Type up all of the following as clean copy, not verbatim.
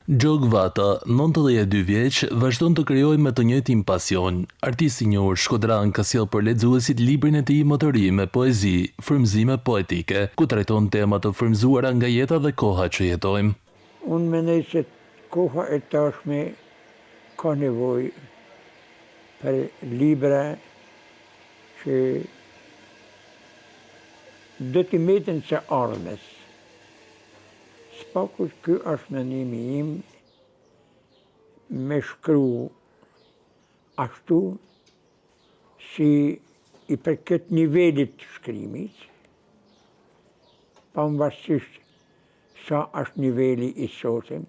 Gjogvata, 92 vjeç, vazhdon të krijojë me të njëjtin pasion. Artisti i njohur shkodran ka sjellë për lexuesit librin e tij Motori me poezi, frymëzime poetike, ku trajton tema të frymëzuara nga jeta dhe koha që jetojmë. Unë mendoj se koha e tashme ka nevojë për libra që do t'i meten së ardhmes. Spaku ky është mendimi im me shkru ashtu si i përket nivelit të shkrimit, pavarësisht sa është niveli i sotëm.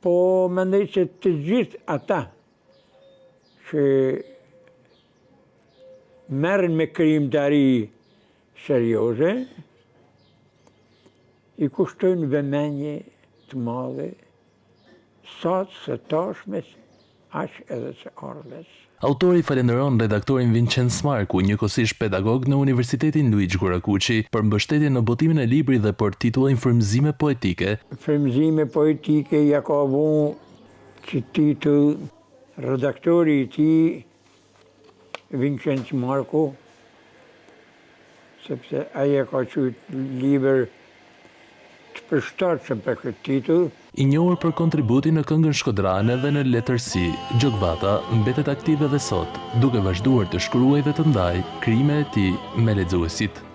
Po mendoj se të gjithë ata që merren me krijimtari serioze, i kushtojnë vëmendje të madhe, sa së tashmes, aq edhe së ardhmes. Autori falenderon redaktorin Vincenc Marku, njëkohësisht pedagog në Universitetin Luigi Gurakuqi, për mbështetjen në botimin e librit dhe për titullin Frymëzime poetike. Frymëzime poetike ja ka vënë që titull redaktori i tij Vincenc Marku, sepse ai e ka thënë libër të përshtatshëm për këtë titull. I njohur për kontributin në këngën shkodrane dhe në letërsi, Gjogvata mbetet aktive edhe sot, duke vazhduar të shkruajë dhe të ndajë krijime e tij me lexuesit.